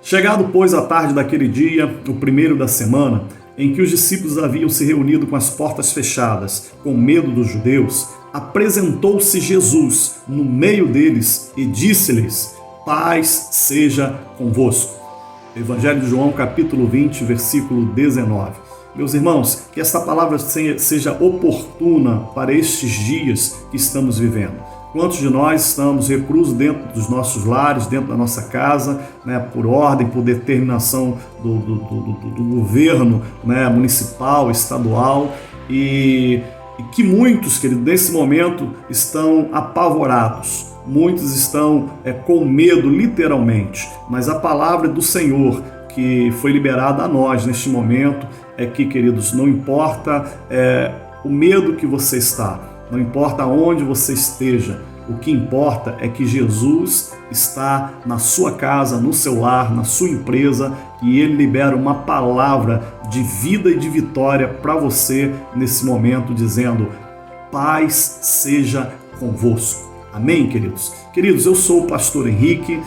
Chegado, pois, a tarde daquele dia, o primeiro da semana, em que os discípulos haviam se reunido com as portas fechadas, com medo dos judeus, apresentou-se Jesus no meio deles e disse-lhes: paz seja convosco. Evangelho de João, capítulo 20, versículo 19. Meus irmãos, que esta palavra seja oportuna para estes dias que estamos vivendo. Quantos de nós estamos reclusos dentro dos nossos lares, dentro da nossa casa, por ordem, por determinação do governo, municipal, estadual, e que muitos, querido, nesse momento estão apavorados. Muitos estão com medo, literalmente, mas a palavra do Senhor que foi liberada a nós neste momento é que, queridos, não importa o medo que você está, não importa onde você esteja, o que importa é que Jesus está na sua casa, no seu lar, na sua empresa, e Ele libera uma palavra de vida e de vitória para você nesse momento, dizendo: paz seja convosco. Amém, queridos? Queridos, eu sou o pastor Henrique,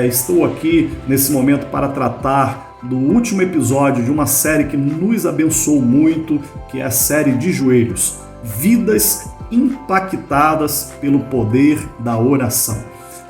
estou aqui nesse momento para tratar do último episódio de uma série que nos abençoou muito, que é a série de joelhos, vidas impactadas pelo poder da oração.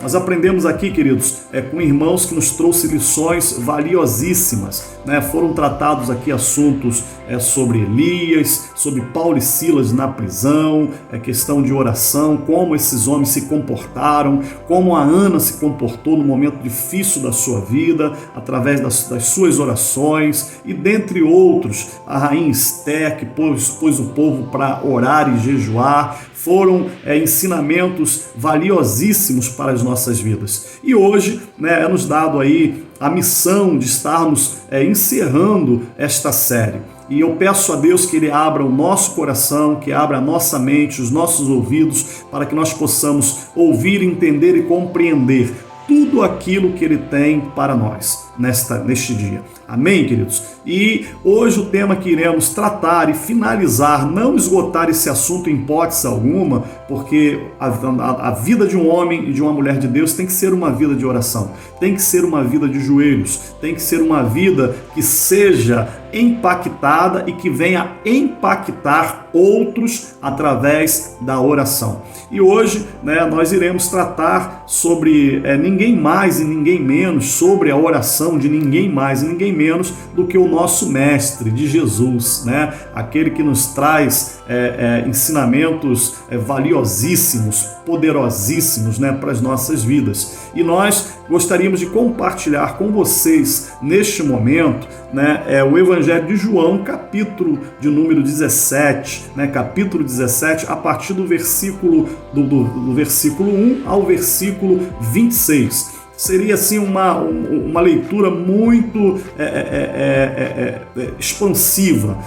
Nós aprendemos aqui, queridos, com irmãos que nos trouxe lições valiosíssimas, Foram tratados aqui assuntos sobre Elias, sobre Paulo e Silas na prisão, questão de oração, como esses homens se comportaram, como a Ana se comportou no momento difícil da sua vida, através das suas orações, e dentre outros, a rainha Esther, que pôs o povo para orar e jejuar. Foram ensinamentos valiosíssimos para as nossas vidas. E hoje é nos dado aí a missão de estarmos encerrando esta série. E eu peço a Deus que Ele abra o nosso coração, que abra a nossa mente, os nossos ouvidos, para que nós possamos ouvir, entender e compreender tudo aquilo que Ele tem para nós neste dia. Amém, queridos? E hoje o tema que iremos tratar e finalizar, não esgotar esse assunto em hipótese alguma, porque a vida de um homem e de uma mulher de Deus tem que ser uma vida de oração, tem que ser uma vida de joelhos, tem que ser uma vida que seja impactada e que venha impactar outros através da oração. E hoje nós iremos tratar sobre ninguém mais e ninguém menos, sobre a oração de ninguém mais e ninguém menos do que o nosso mestre, de Jesus, aquele que nos traz ensinamentos valiosíssimos, poderosíssimos, para as nossas vidas. E nós gostaríamos de compartilhar com vocês neste momento o Evangelho de João, capítulo de número 17, capítulo 17, a partir do versículo do versículo 1 ao versículo 26. Seria assim uma leitura muito expansiva,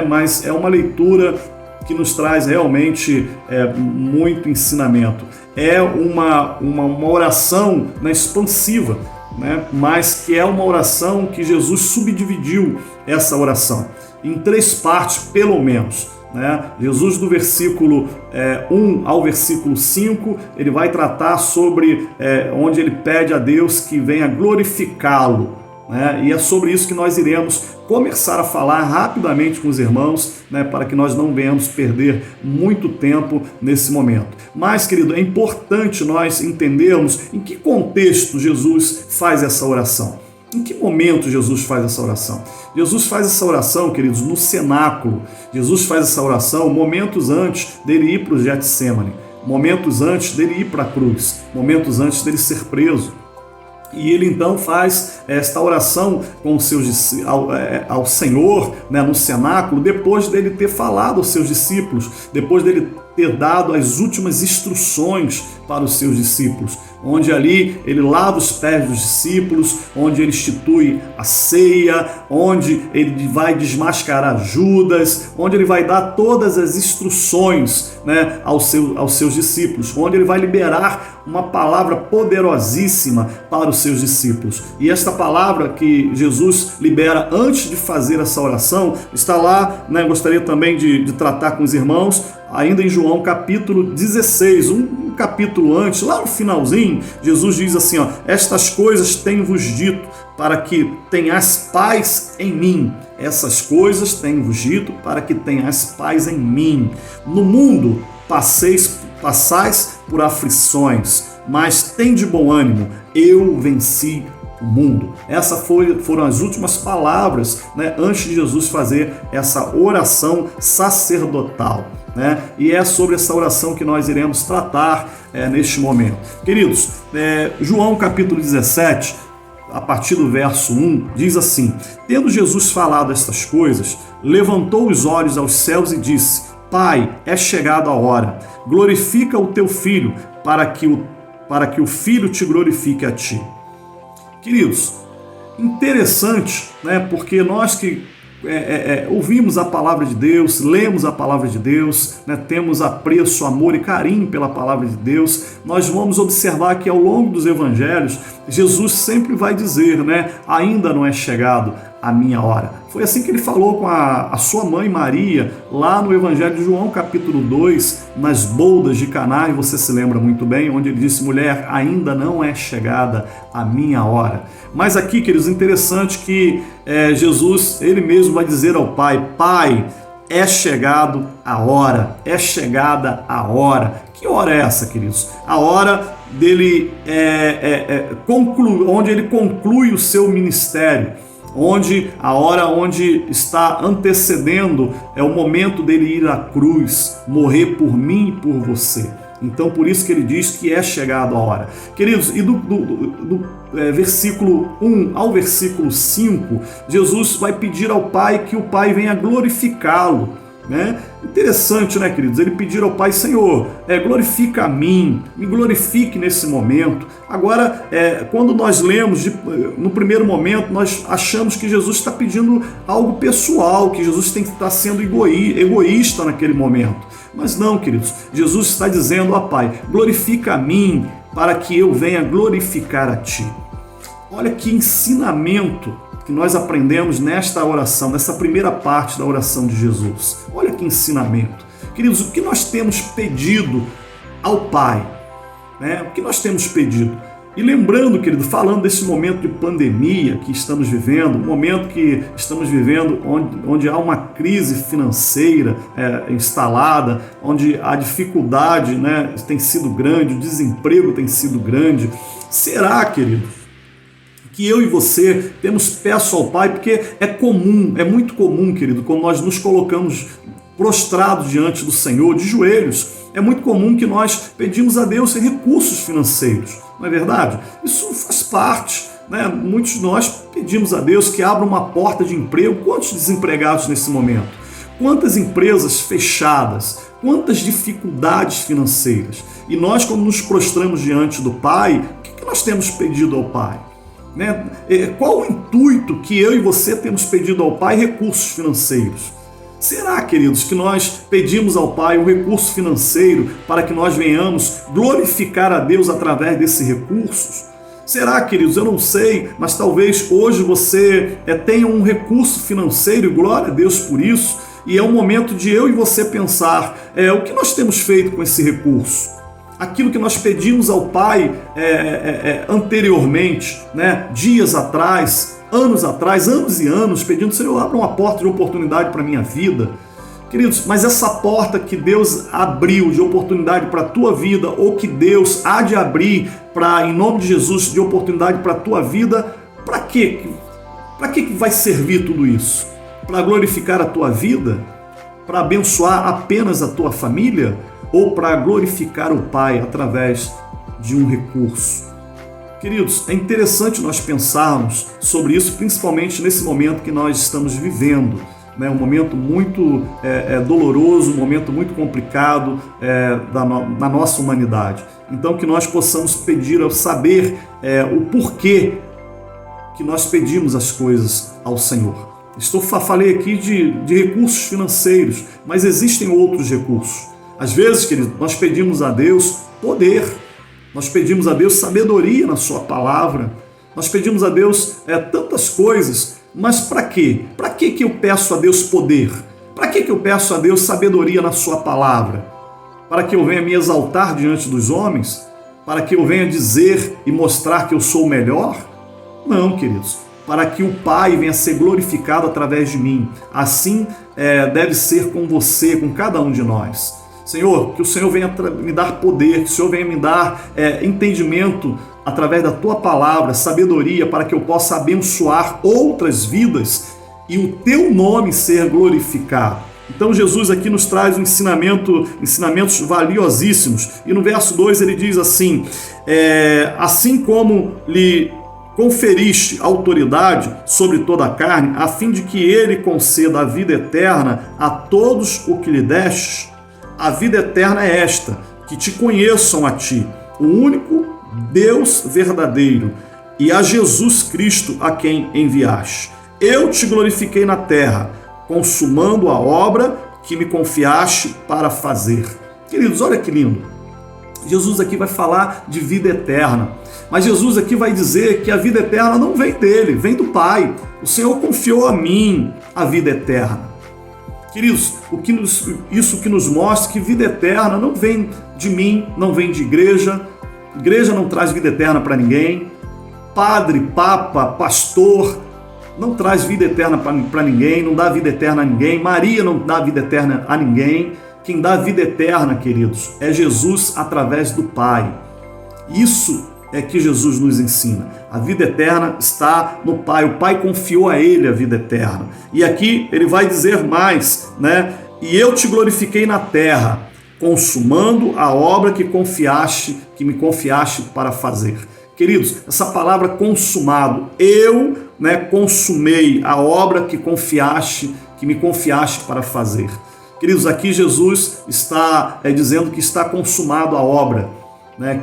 mas é uma leitura que nos traz realmente muito ensinamento. É uma oração expansiva, mas que é uma oração que Jesus subdividiu essa oração em 3 partes, pelo menos. Jesus, do versículo 1 ao versículo 5, ele vai tratar sobre onde ele pede a Deus que venha glorificá-lo. E é sobre isso que nós iremos começar a falar rapidamente com os irmãos, para que nós não venhamos perder muito tempo nesse momento. Mas, querido, é importante nós entendermos em que contexto Jesus faz essa oração. Em que momento Jesus faz essa oração? Jesus faz essa oração, queridos, no cenáculo. Jesus faz essa oração momentos antes dele ir para o Getsemane, momentos antes dele ir para a cruz, momentos antes dele ser preso. E ele então faz esta oração com ao Senhor, no cenáculo, depois dele ter falado aos seus discípulos, depois dele ter dado as últimas instruções para os seus discípulos, onde ali ele lava os pés dos discípulos, onde ele institui a ceia, onde ele vai desmascarar Judas, onde ele vai dar todas as instruções aos seus discípulos, onde ele vai liberar uma palavra poderosíssima para os seus discípulos. E esta palavra que Jesus libera antes de fazer essa oração está lá, gostaria também de tratar com os irmãos, ainda em João capítulo 16, um capítulo antes, lá no finalzinho, Jesus diz assim: estas coisas tenho-vos dito, para que tenhas paz em mim. Essas coisas tenho-vos dito para que tenhas paz em mim. No mundo passais por aflições, mas tende bom ânimo, eu venci o mundo. Essas foram as últimas palavras, né, antes de Jesus fazer essa oração sacerdotal. Né? E é sobre essa oração que nós iremos tratar neste momento. Queridos, João capítulo 17, a partir do verso 1, diz assim: tendo Jesus falado estas coisas, levantou os olhos aos céus e disse: Pai, é chegada a hora, glorifica o teu Filho, para que o Filho te glorifique a ti. Queridos, interessante, né? Porque nós que ouvimos a palavra de Deus, lemos a palavra de Deus, né, temos apreço, amor e carinho pela palavra de Deus, nós vamos observar que ao longo dos evangelhos, Jesus sempre vai dizer, né, ainda não é chegado a minha hora. Foi assim que ele falou com a sua mãe Maria, lá no Evangelho de João, capítulo 2, nas bodas de Caná, e você se lembra muito bem, onde ele disse: mulher, ainda não é chegada a minha hora. Mas aqui, queridos, interessante que Jesus, ele mesmo vai dizer ao Pai: Pai, é chegado a hora, é chegada a hora. Que hora é essa, queridos? A hora dele, onde ele conclui o seu ministério. A hora onde está antecedendo é o momento dele ir à cruz, morrer por mim e por você. Então, por isso que ele diz que é chegado a hora. Queridos, e do versículo 1 ao versículo 5, Jesus vai pedir ao Pai que o Pai venha glorificá-lo. Né? Interessante, né, queridos? Ele pedir ao Pai: Senhor, glorifica a mim, me glorifique nesse momento. Agora, quando nós lemos, no primeiro momento, nós achamos que Jesus está pedindo algo pessoal, que Jesus tem que estar sendo egoísta naquele momento. Mas não, queridos, Jesus está dizendo: ó Pai, glorifica a mim para que eu venha glorificar a Ti. Olha que ensinamento que nós aprendemos nesta oração, nessa primeira parte da oração de Jesus. Olha que ensinamento. Queridos, o que nós temos pedido ao Pai? Né? O que nós temos pedido? E lembrando, querido, falando desse momento de pandemia que estamos vivendo, um momento que estamos vivendo onde há uma crise financeira instalada, onde a dificuldade, né, tem sido grande, o desemprego tem sido grande. Será, querido, que eu e você peço ao Pai, porque é muito comum, querido, quando nós nos colocamos prostrados diante do Senhor, de joelhos, é muito comum que nós pedimos a Deus recursos financeiros, não é verdade? Isso faz parte, né? Muitos de nós pedimos a Deus que abra uma porta de emprego. Quantos desempregados nesse momento? Quantas empresas fechadas? Quantas dificuldades financeiras? E nós, quando nos prostramos diante do Pai, o que nós temos pedido ao Pai? Né? Qual o intuito que eu e você temos pedido ao Pai? Recursos financeiros. Será, queridos, que nós pedimos ao Pai um recurso financeiro para que nós venhamos glorificar a Deus através desses recursos? Será, queridos? Eu não sei, mas talvez hoje você tenha um recurso financeiro, e glória a Deus por isso, e é um momento de eu e você pensar o que nós temos feito com esse recurso? Aquilo que nós pedimos ao Pai anteriormente, né? Dias atrás, anos e anos, pedindo: Senhor, abra uma porta de oportunidade para a minha vida. Queridos, mas essa porta que Deus abriu de oportunidade para a tua vida, ou que Deus há de abrir em nome de Jesus, de oportunidade para a tua vida, para quê? Para que vai servir tudo isso? Para glorificar a tua vida? Para abençoar apenas a tua família? Ou para glorificar o Pai através de um recurso? Queridos, é interessante nós pensarmos sobre isso, principalmente nesse momento que nós estamos vivendo, né? Um momento muito doloroso, um momento muito complicado da nossa humanidade. Então, que nós possamos pedir, saber o porquê que nós pedimos as coisas ao Senhor. Falei aqui de recursos financeiros, mas existem outros recursos. Às vezes, querido, nós pedimos a Deus poder, nós pedimos a Deus sabedoria na sua palavra, nós pedimos a Deus tantas coisas, mas para quê? Para que eu peço a Deus poder? Para que eu peço a Deus sabedoria na sua palavra? Para que eu venha me exaltar diante dos homens? Para que eu venha dizer e mostrar que eu sou o melhor? Não, queridos, para que o Pai venha ser glorificado através de mim. Assim deve ser com você, com cada um de nós. Senhor, que o Senhor venha me dar poder, que o Senhor venha me dar entendimento através da Tua palavra, sabedoria, para que eu possa abençoar outras vidas e o Teu nome ser glorificado. Então Jesus aqui nos traz ensinamentos valiosíssimos. E no verso 2 ele diz assim, assim como lhe conferiste autoridade sobre toda a carne, a fim de que ele conceda a vida eterna a todos o que lhe destes. A vida eterna é esta, que te conheçam a ti, o único Deus verdadeiro, e a Jesus Cristo a quem enviaste. Eu te glorifiquei na terra, consumando a obra que me confiaste para fazer. Queridos, olha que lindo. Jesus aqui vai falar de vida eterna, mas Jesus aqui vai dizer que a vida eterna não vem dele, vem do Pai. O Senhor confiou a mim a vida eterna. Queridos, isso que nos mostra que vida eterna não vem de mim, não vem de igreja. Igreja não traz vida eterna para ninguém. Padre, papa, pastor não traz vida eterna para ninguém, não dá vida eterna a ninguém. Maria não dá vida eterna a ninguém. Quem dá vida eterna, queridos, é Jesus através do Pai. Isso é que Jesus nos ensina. A vida eterna está no Pai. O Pai confiou a ele a vida eterna. E aqui ele vai dizer mais, né? E eu te glorifiquei na terra, consumando a obra que me confiaste para fazer. Queridos, essa palavra consumado, eu, consumei a obra que me confiaste para fazer. Queridos, aqui Jesus está dizendo que está consumado a obra,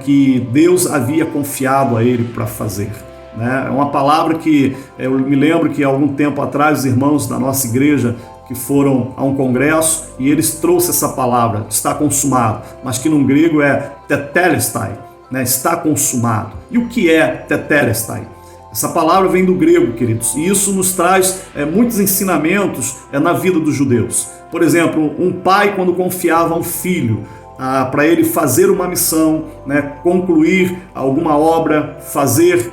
que Deus havia confiado a ele para fazer. É uma palavra que eu me lembro que há algum tempo atrás os irmãos da nossa igreja que foram a um congresso e eles trouxeram essa palavra, está consumado, mas que no grego é tetelestai, está consumado. E o que é tetelestai? Essa palavra vem do grego, queridos, e isso nos traz muitos ensinamentos na vida dos judeus. Por exemplo, um pai quando confiava a um filho para ele fazer uma missão, concluir alguma obra, fazer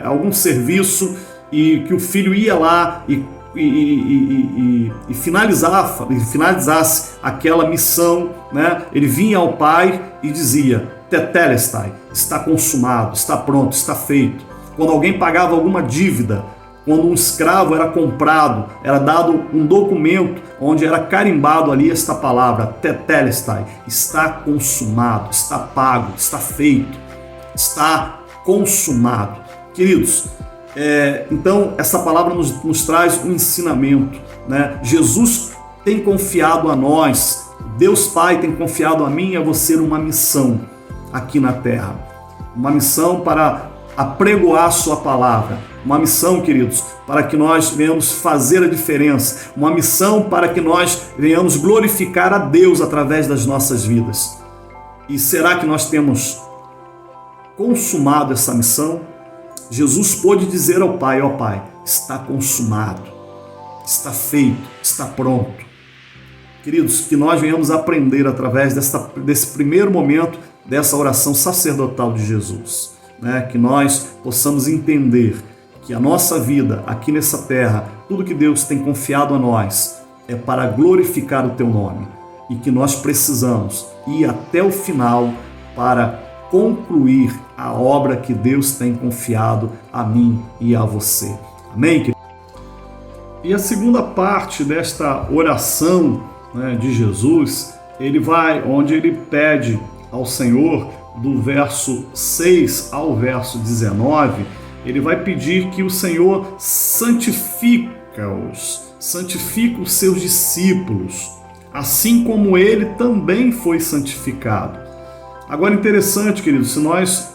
algum serviço, e que o filho ia lá e finalizasse aquela missão, ele vinha ao pai e dizia, tetelestai, está consumado, está pronto, está feito. Quando alguém pagava alguma dívida, quando um escravo era comprado, era dado um documento onde era carimbado ali esta palavra, tetelestai, está consumado, está pago, está feito, está consumado. Queridos, então essa palavra nos traz um ensinamento, Jesus tem confiado a nós, Deus Pai tem confiado a mim e a você uma missão aqui na terra, uma missão para apregoar sua palavra, uma missão, queridos, para que nós venhamos fazer a diferença, uma missão para que nós venhamos glorificar a Deus através das nossas vidas. E será que nós temos consumado essa missão? Jesus pôde dizer ao Pai, ó Pai, está consumado, está feito, está pronto. Queridos, que nós venhamos aprender através desse primeiro momento dessa oração sacerdotal de Jesus, que nós possamos entender que a nossa vida aqui nessa terra, tudo que Deus tem confiado a nós é para glorificar o Teu nome e que nós precisamos ir até o final para concluir a obra que Deus tem confiado a mim e a você. Amém, querido? E a segunda parte desta oração de Jesus, onde ele pede ao Senhor, do verso 6 ao verso 19, ele vai pedir que o Senhor santifique os seus discípulos, assim como ele também foi santificado. Agora, interessante, queridos, se nós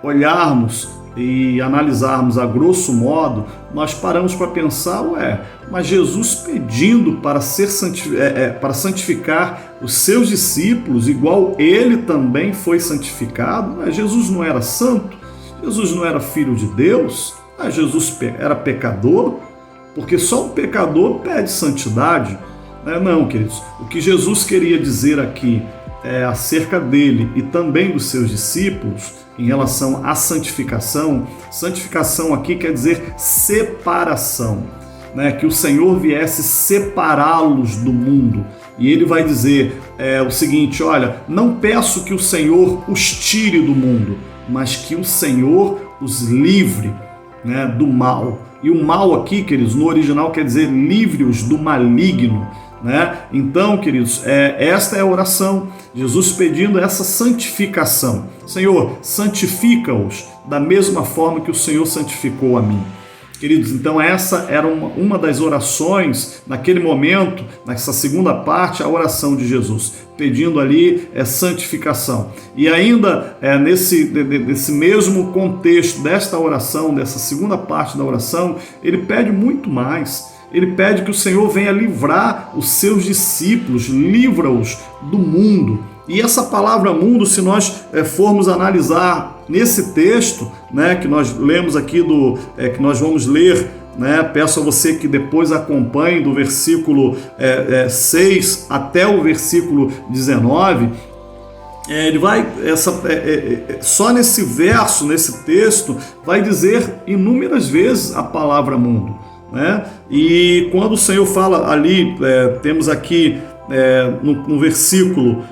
olharmos e analisarmos a grosso modo, nós paramos para pensar, mas Jesus pedindo para santificar os seus discípulos, igual ele também foi santificado, Jesus não era santo? Jesus não era filho de Deus? Jesus era pecador? Porque só um pecador pede santidade? Não, queridos. O que Jesus queria dizer aqui acerca dele e também dos seus discípulos em relação à santificação. Santificação aqui quer dizer separação, né? Que o Senhor viesse separá-los do mundo. E ele vai dizer o seguinte: olha, não peço que o Senhor os tire do mundo, mas que o Senhor os livre, né, do mal. E o mal aqui, queridos, no original quer dizer livre-os do maligno, né? Então, queridos, esta é a oração, Jesus pedindo essa santificação. Senhor, santifica-os da mesma forma que o Senhor santificou a mim. Queridos, então essa era uma das orações, naquele momento, nessa segunda parte, a oração de Jesus, pedindo ali santificação. E ainda nesse mesmo contexto desta oração, dessa segunda parte da oração, ele pede muito mais. Ele pede que o Senhor venha livrar os seus discípulos, livra-os do mundo. E essa palavra mundo, se nós formos analisar nesse texto, né, que nós lemos aqui, que nós vamos ler, né, peço a você que depois acompanhe do versículo 6 até o versículo 19, ele vai, só nesse verso, nesse texto, vai dizer inúmeras vezes a palavra mundo, né? E quando o Senhor fala ali, temos aqui no versículo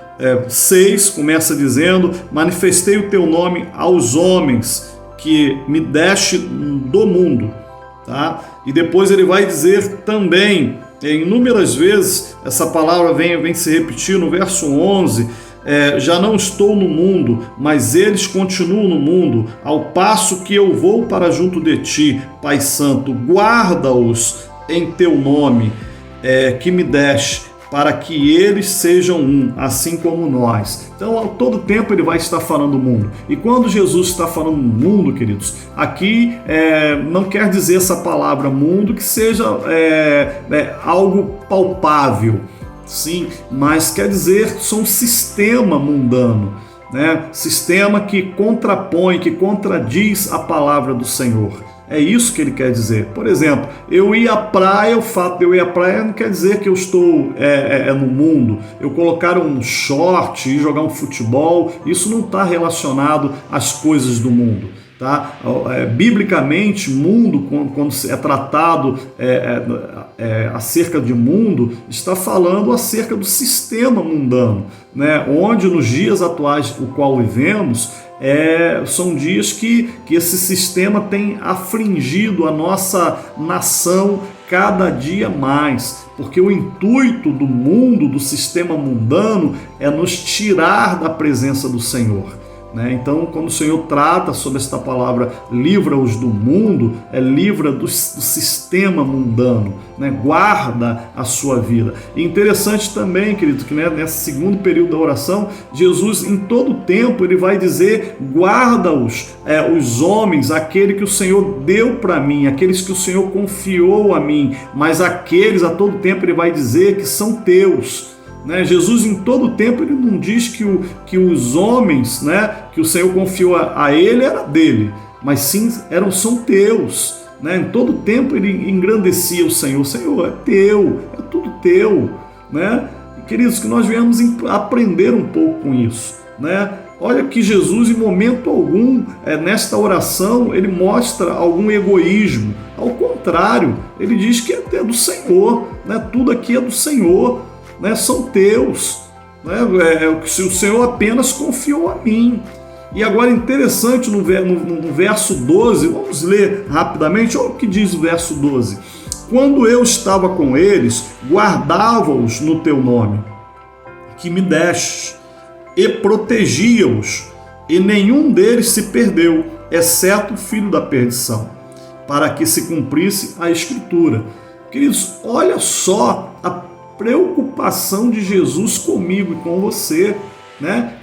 6, começa dizendo: manifestei o teu nome aos homens que me deste do mundo, tá? E depois ele vai dizer também, inúmeras vezes, essa palavra vem se repetir no verso 11, já não estou no mundo, mas eles continuam no mundo, ao passo que eu vou para junto de ti, Pai Santo, guarda-os em teu nome, que me deste, para que eles sejam um, assim como nós. Então, a todo tempo ele vai estar falando mundo. E quando Jesus está falando mundo, queridos, aqui não quer dizer essa palavra mundo que seja algo palpável, sim, mas quer dizer são um sistema mundano, né? Sistema que contrapõe, que contradiz a palavra do Senhor. É isso que ele quer dizer. Por exemplo, eu ir à praia, o fato de eu ir à praia não quer dizer que eu estou no mundo. Eu colocar um short e jogar um futebol, isso não está relacionado às coisas do mundo. Tá? Biblicamente, mundo, quando é tratado acerca de mundo, está falando acerca do sistema mundano, né? Onde nos dias atuais, o qual vivemos, são dias que esse sistema tem afligido a nossa nação cada dia mais, porque o intuito do mundo, do sistema mundano, é nos tirar da presença do Senhor. Então, quando o Senhor trata sobre esta palavra, livra-os do mundo, livra do sistema mundano, né? Guarda a sua vida. E interessante também, querido, que nesse segundo período da oração, Jesus em todo tempo ele vai dizer: guarda-os, os homens, aquele que o Senhor deu para mim, aqueles que o Senhor confiou a mim, mas aqueles a todo tempo ele vai dizer que são teus. Jesus em todo o tempo ele não diz que os homens, né, que o Senhor confiou a ele era dele, mas sim são teus. Em todo o tempo ele engrandecia o Senhor: Senhor, é teu, é tudo teu. E, queridos, que nós viemos aprender um pouco com isso. Olha que Jesus em momento algum, nesta oração, ele mostra algum egoísmo. Ao contrário, ele diz que é do Senhor, tudo aqui é do Senhor. São teus, se o Senhor apenas confiou a mim. E agora interessante no verso 12, vamos ler rapidamente, olha o que diz o verso 12: quando eu estava com eles, guardava-os no teu nome, que me deste, e protegia-os, e nenhum deles se perdeu, exceto o filho da perdição, para que se cumprisse a Escritura. Queridos, olha só a preocupação de Jesus comigo e com você,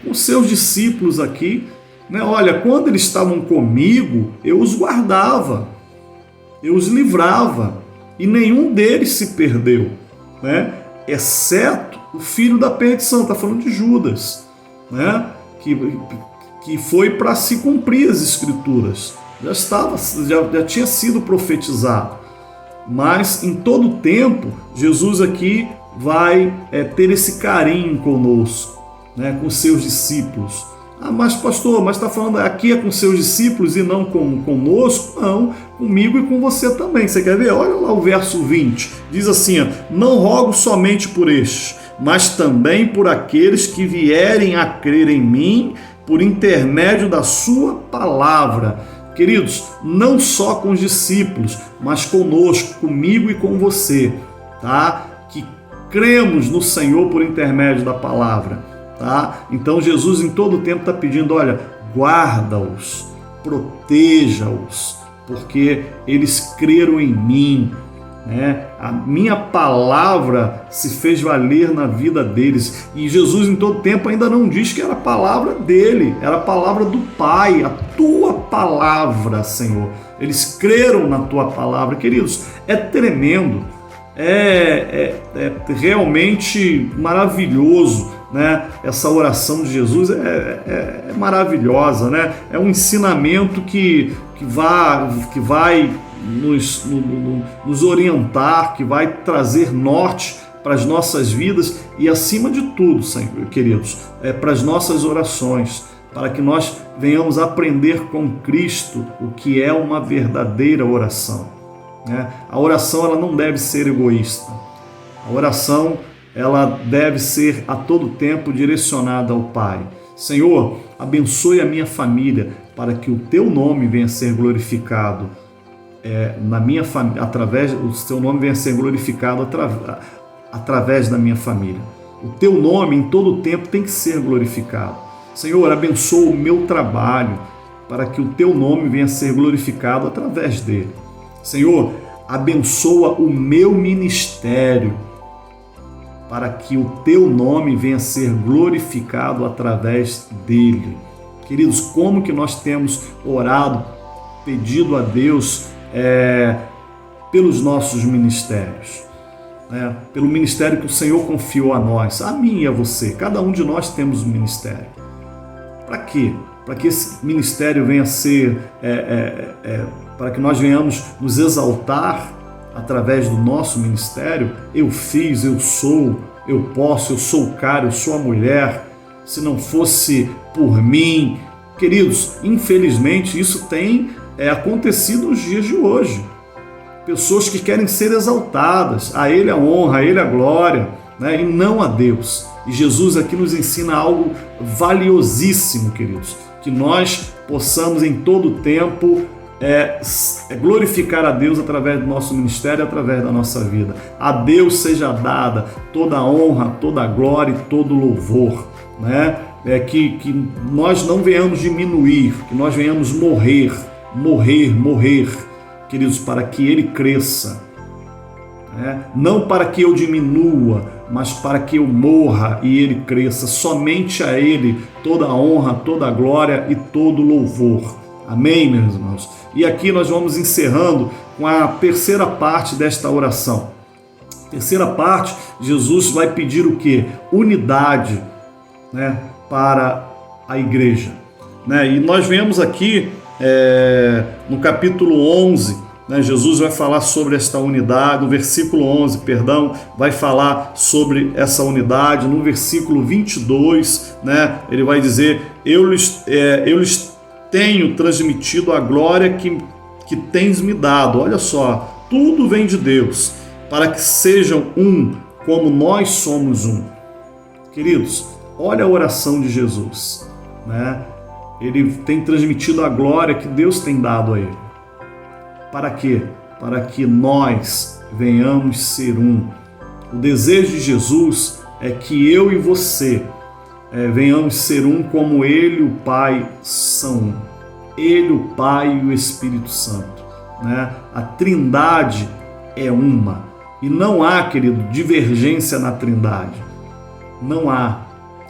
com seus discípulos aqui. Olha, quando eles estavam comigo, eu os guardava, eu os livrava, e nenhum deles se perdeu, exceto o filho da perdição. Está falando de Judas, que foi para se cumprir as Escrituras, já tinha sido profetizado. Mas em todo tempo, Jesus aqui vai ter esse carinho conosco, com seus discípulos. Ah, mas pastor, mas está falando aqui é com seus discípulos e não conosco? Não, comigo e com você também. Você quer ver? Olha lá o verso 20. Diz assim, ó, não rogo somente por estes, mas também por aqueles que vierem a crer em mim por intermédio da sua palavra. Queridos, não só com os discípulos, mas conosco, comigo e com você, tá? Que cremos no Senhor por intermédio da palavra. Tá? Então Jesus em todo o tempo está pedindo, olha, guarda-os, proteja-os, porque eles creram em mim, né? A minha palavra se fez valer na vida deles, e Jesus em todo o tempo ainda não diz que era a palavra dele, era a palavra do Pai, a tua palavra, Senhor. Eles creram na tua palavra. Queridos, é tremendo, é realmente maravilhoso, né? Essa oração de Jesus é maravilhosa, né? É um ensinamento que vai nos orientar, que vai trazer norte para as nossas vidas e, acima de tudo, Senhor, queridos, para as nossas orações, para que nós venhamos aprender com Cristo o que é uma verdadeira oração, né? A oração ela não deve ser egoísta. A oração ela deve ser a todo tempo direcionada ao Pai. Senhor, abençoe a minha família para que o teu nome venha a ser glorificado na minha família, o teu nome venha a ser glorificado através da minha família. O teu nome em todo o tempo tem que ser glorificado. Senhor, abençoa o meu trabalho para que o teu nome venha a ser glorificado através dele. Senhor, abençoa o meu ministério para que o teu nome venha a ser glorificado através dele. Queridos, como que nós temos orado, pedido a Deus pelos nossos ministérios, né? Pelo ministério que o Senhor confiou a nós, a mim e a você. Cada um de nós temos um ministério. Para quê? Para que esse ministério venha a ser, para que nós venhamos nos exaltar através do nosso ministério. Eu fiz, eu sou, eu posso, eu sou o cara, eu sou a mulher. Se não fosse por mim, queridos, infelizmente isso tem acontecido nos dias de hoje. Pessoas que querem ser exaltadas, a Ele a honra, a Ele a glória, né? E não a Deus. E Jesus aqui nos ensina algo valiosíssimo, queridos, que nós possamos em todo o tempo glorificar a Deus através do nosso ministério, através da nossa vida. A Deus seja dada toda a honra, toda a glória e todo o louvor, né? Que nós não venhamos diminuir, que nós venhamos morrer, queridos, para que Ele cresça, né? Não para que eu diminua, mas para que eu morra e Ele cresça. Somente a Ele toda a honra, toda a glória e todo o louvor. Amém, meus irmãos? E aqui nós vamos encerrando com a terceira parte desta oração. Terceira parte, Jesus vai pedir o quê? Unidade, né, para a igreja, né? E nós vemos aqui no capítulo 11, né, Jesus vai falar sobre esta unidade. No versículo 11, vai falar sobre essa unidade. No versículo 22, né, ele vai dizer: eu lhes tenho transmitido a glória que tens me dado. Olha só, tudo vem de Deus, para que sejam um, como nós somos um. Queridos, olha a oração de Jesus, né? Ele tem transmitido a glória que Deus tem dado a ele. Para quê? Para que nós venhamos ser um. O desejo de Jesus é que eu e você venhamos ser um como Ele e o Pai são um. Ele, o Pai e o Espírito Santo, né? A Trindade é uma. E não há, querido, divergência na Trindade. Não há.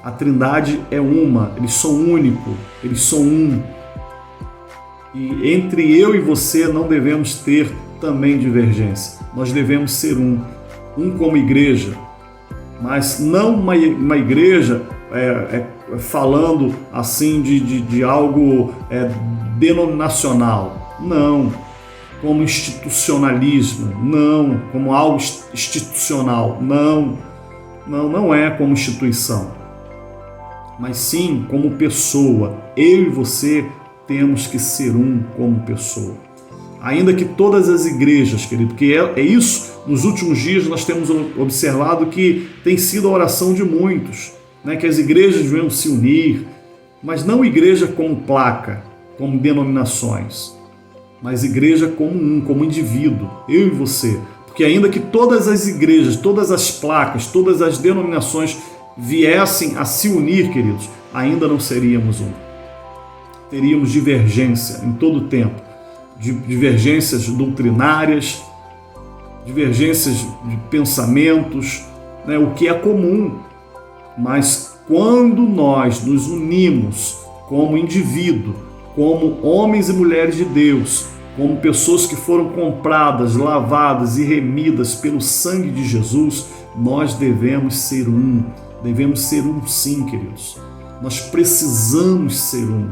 A Trindade é uma. Eles são únicos. Eles são um. E entre eu e você não devemos ter também divergência. Nós devemos ser um. Um como igreja. Mas não uma igreja falando assim de algo denominacional. Não. Como institucionalismo. Não. Como algo institucional. Não. Não é como instituição. mas sim como pessoa. Eu e você temos que ser um como pessoa. Ainda que todas as igrejas, querido, porque é isso, nos últimos dias nós temos observado que tem sido a oração de muitos, né, que as igrejas venham se unir, mas não igreja como placa, como denominações, mas igreja como indivíduo, eu e você. Porque ainda que todas as igrejas, todas as placas, todas as denominações viessem a se unir, queridos, ainda não seríamos um. Teríamos divergência em todo o tempo, divergências doutrinárias, divergências de pensamentos, né, o que é comum. Mas quando nós nos unimos como indivíduo, como homens e mulheres de Deus, como pessoas que foram compradas, lavadas e remidas pelo sangue de Jesus, nós devemos ser um. Devemos ser um sim, queridos. Nós precisamos ser um.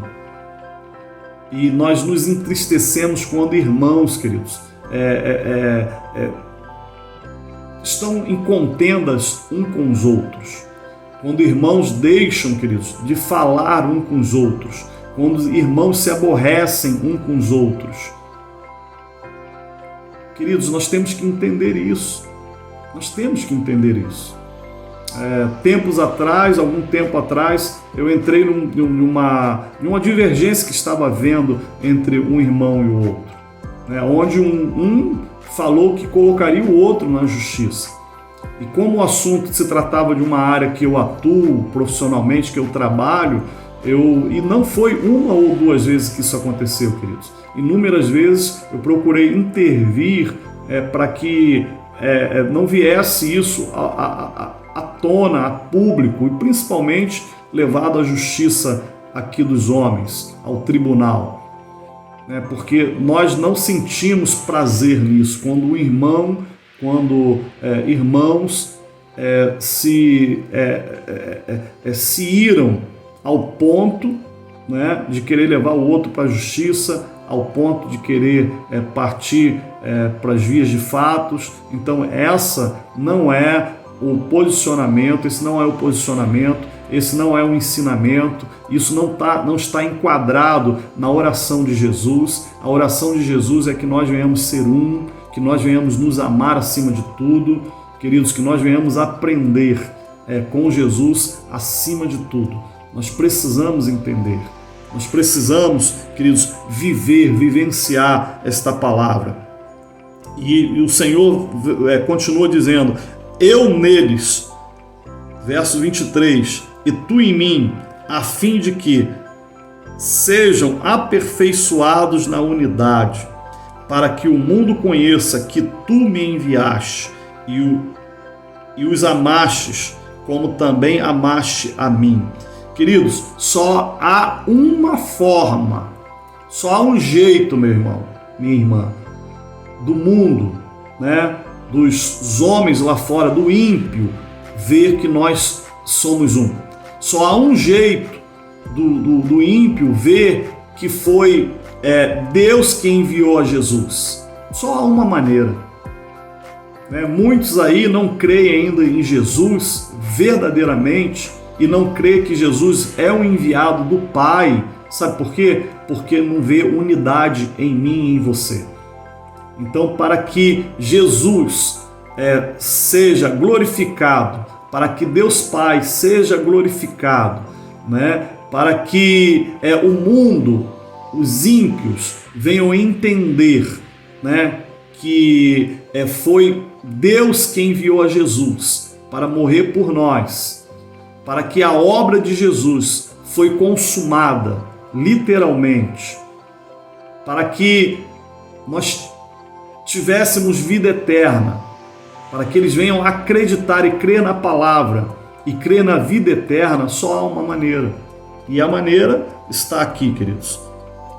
E nós nos entristecemos quando irmãos, queridos, estão em contendas um com os outros. Quando irmãos deixam, queridos, de falar um com os outros. Quando irmãos se aborrecem um com os outros. Queridos, nós temos que entender isso. Nós temos que entender isso. Algum tempo atrás, eu entrei numa divergência que estava havendo entre um irmão e o outro, né, onde um falou que colocaria o outro na justiça. E como o assunto se tratava de uma área que eu atuo profissionalmente, que eu trabalho, e não foi uma ou duas vezes que isso aconteceu, queridos. Inúmeras vezes eu procurei intervir para que não viesse isso à tona, a público, e principalmente levado à justiça aqui dos homens, ao tribunal. Porque nós não sentimos prazer nisso, quando irmãos se iram ao ponto, né, de querer levar o outro para a justiça, ao ponto de querer partir para as vias de fatos. Então essa não é o posicionamento, esse não é o posicionamento, esse não é o ensinamento, isso não está enquadrado na oração de Jesus. A oração de Jesus é que nós venhamos ser um, que nós venhamos nos amar acima de tudo, queridos, que nós venhamos aprender com Jesus acima de tudo. Nós precisamos entender, nós precisamos, queridos, vivenciar esta palavra. E o Senhor continua dizendo: eu neles, verso 23, e tu em mim, a fim de que sejam aperfeiçoados na unidade, para que o mundo conheça que tu me enviaste e os amastes, como também amaste a mim. Queridos, só há uma forma, só há um jeito, meu irmão, minha irmã, do mundo, né, dos homens lá fora, do ímpio, ver que nós somos um. Só há um jeito do ímpio ver que foi Deus quem enviou a Jesus. Só há uma maneira. Muitos aí não creem ainda em Jesus verdadeiramente e não creem que Jesus é o enviado do Pai. Sabe por quê? Porque não vê unidade em mim e em você. Então, para que Jesus seja glorificado, para que Deus Pai seja glorificado, né? Para que o mundo, os ímpios, venham entender, né, que foi Deus quem enviou a Jesus para morrer por nós, para que a obra de Jesus foi consumada, literalmente, para que nós tivéssemos vida eterna, para que eles venham acreditar e crer na palavra e crer na vida eterna. Só há uma maneira, e a maneira está aqui, queridos,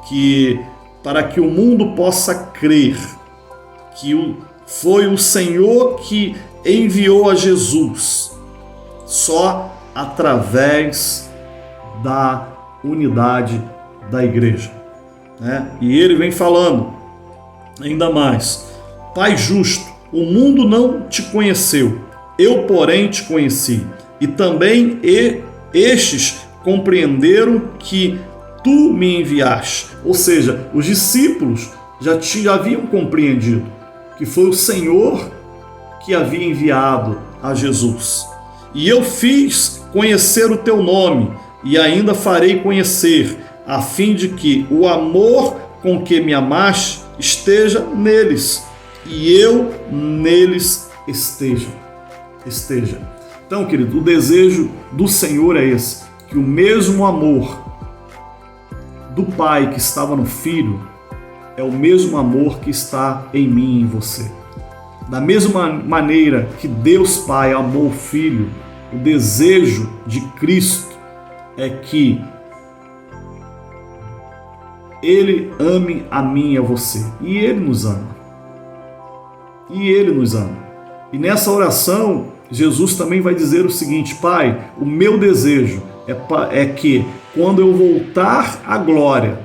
que para que o mundo possa crer que foi o Senhor que enviou a Jesus, só através da unidade da igreja, né? E ele vem falando ainda mais: Pai justo, o mundo não te conheceu, eu porém te conheci, e também estes compreenderam que tu me enviaste. Ou seja, os discípulos já haviam compreendido que foi o Senhor que havia enviado a Jesus. E eu fiz conhecer o teu nome e ainda farei conhecer, a fim de que o amor com que me amaste esteja neles e eu neles esteja. Então, querido, o desejo do Senhor é esse, que o mesmo amor do Pai que estava no Filho é o mesmo amor que está em mim e em você. Da mesma maneira que Deus Pai amou o Filho, o desejo de Cristo é que Ele ame a mim e a você. E Ele nos ama. E nessa oração, Jesus também vai dizer o seguinte: Pai, o meu desejo é que quando eu voltar à glória,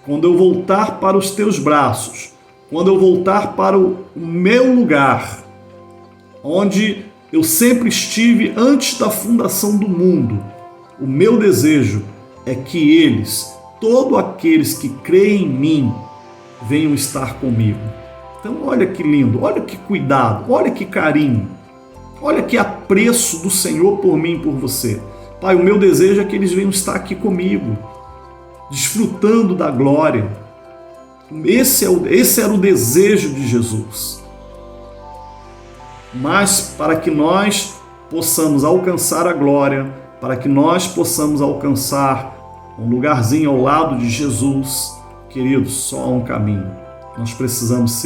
quando eu voltar para os teus braços, quando eu voltar para o meu lugar, onde eu sempre estive antes da fundação do mundo, o meu desejo é que eles, todos aqueles que creem em mim, venham estar comigo. Então olha que lindo, olha que cuidado, olha que carinho, olha que apreço do Senhor por mim e por você. Pai, o meu desejo é que eles venham estar aqui comigo, desfrutando da glória. Esse era o desejo de Jesus. Mas para que nós possamos alcançar a glória, para que nós possamos alcançar um lugarzinho ao lado de Jesus, queridos, só há um caminho. Nós precisamos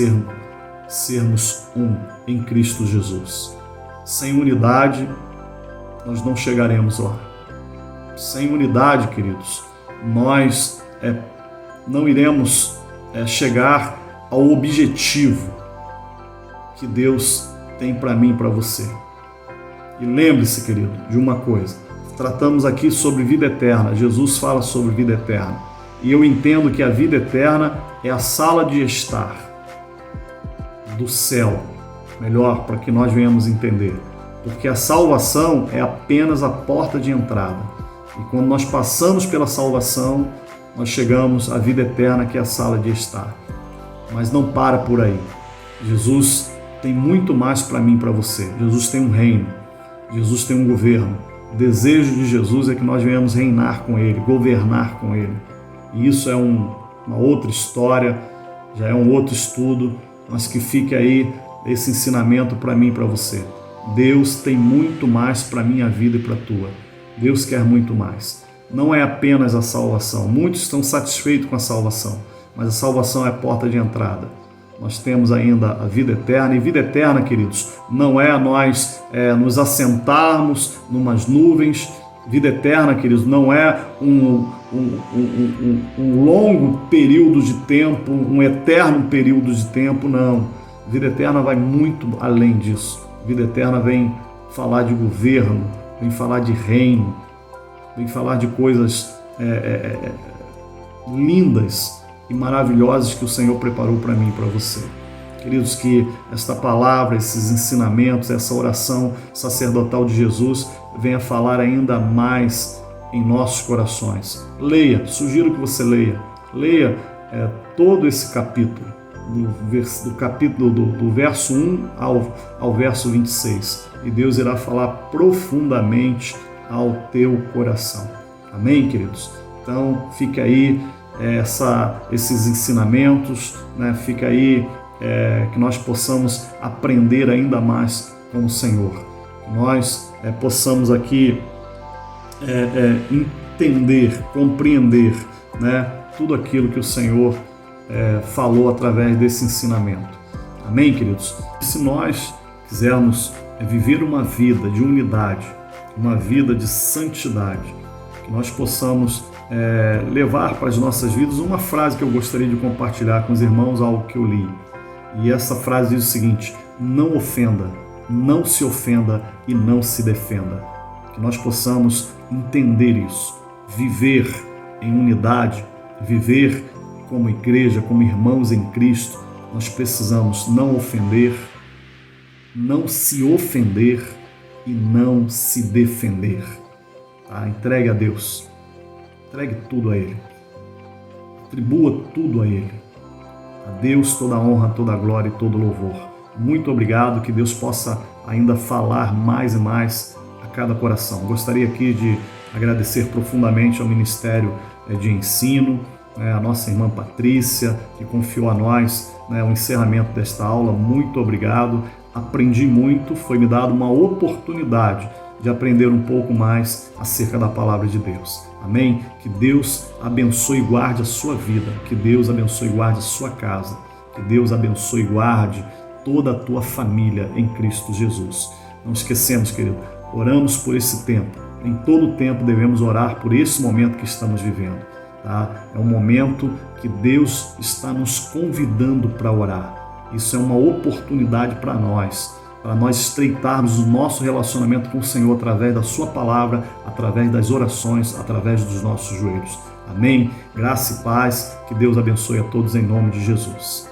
sermos um em Cristo Jesus. Sem unidade, nós não chegaremos lá. Sem unidade, queridos, nós não iremos chegar ao objetivo que Deus tem para mim e para você. E lembre-se, querido, de uma coisa. Tratamos aqui sobre vida eterna. Jesus fala sobre vida eterna. E eu entendo que a vida eterna é a sala de estar do céu. Melhor, para que nós venhamos entender. Porque a salvação é apenas a porta de entrada. E quando nós passamos pela salvação, nós chegamos à vida eterna, que é a sala de estar. Mas não para por aí. Jesus tem muito mais para mim e para você. Jesus tem um reino. Jesus tem um governo. O desejo de Jesus é que nós venhamos reinar com Ele, governar com Ele. E isso é uma outra história, já é um outro estudo, mas que fique aí esse ensinamento para mim e para você. Deus tem muito mais para a minha vida e para a tua. Deus quer muito mais. Não é apenas a salvação. Muitos estão satisfeitos com a salvação, mas a salvação é a porta de entrada. Nós temos ainda a vida eterna, e vida eterna, queridos, não é nós nos assentarmos numas nuvens. Vida eterna, queridos, não é um longo período de tempo, um eterno período de tempo, não. Vida eterna vai muito além disso. Vida eterna vem falar de governo, vem falar de reino, vem falar de coisas lindas e maravilhosas que o Senhor preparou para mim e para você. Queridos, que esta palavra, esses ensinamentos, essa oração sacerdotal de Jesus venha falar ainda mais em nossos corações. Leia, sugiro que você leia. Leia todo esse capítulo, do verso 1 ao verso 26. E Deus irá falar profundamente ao teu coração. Amém, queridos? Então, fica aí esses ensinamentos, né? Fica aí que nós possamos aprender ainda mais com o Senhor. Que nós possamos aqui entender, compreender, né, tudo aquilo que o Senhor falou através desse ensinamento. Amém, queridos? E se nós quisermos viver uma vida de unidade, uma vida de santidade, que nós possamos levar para as nossas vidas uma frase que eu gostaria de compartilhar com os irmãos, algo que eu li. E essa frase diz o seguinte: não ofenda, não se ofenda e não se defenda. Que nós possamos entender isso, viver em unidade, viver como igreja, como irmãos em Cristo. Nós precisamos não ofender, não se ofender e não se defender. Tá? Entregue a Deus. Entregue tudo a Ele. Atribua tudo a Ele. A Deus toda a honra, toda a glória e todo o louvor. Muito obrigado, que Deus possa ainda falar mais e mais a cada coração. Gostaria aqui de agradecer profundamente ao Ministério de Ensino, a nossa irmã Patrícia, que confiou a nós o encerramento desta aula. Muito obrigado, aprendi muito, foi me dada uma oportunidade de aprender um pouco mais acerca da palavra de Deus. Amém? Que Deus abençoe e guarde a sua vida, que Deus abençoe e guarde a sua casa, que Deus abençoe e guarde toda a tua família em Cristo Jesus. Não esquecemos, querido, oramos por esse tempo. Em todo tempo devemos orar por esse momento que estamos vivendo. Tá? É um momento que Deus está nos convidando para orar. Isso é uma oportunidade para nós estreitarmos o nosso relacionamento com o Senhor através da sua palavra, através das orações, através dos nossos joelhos. Amém? Graça e paz, que Deus abençoe a todos em nome de Jesus.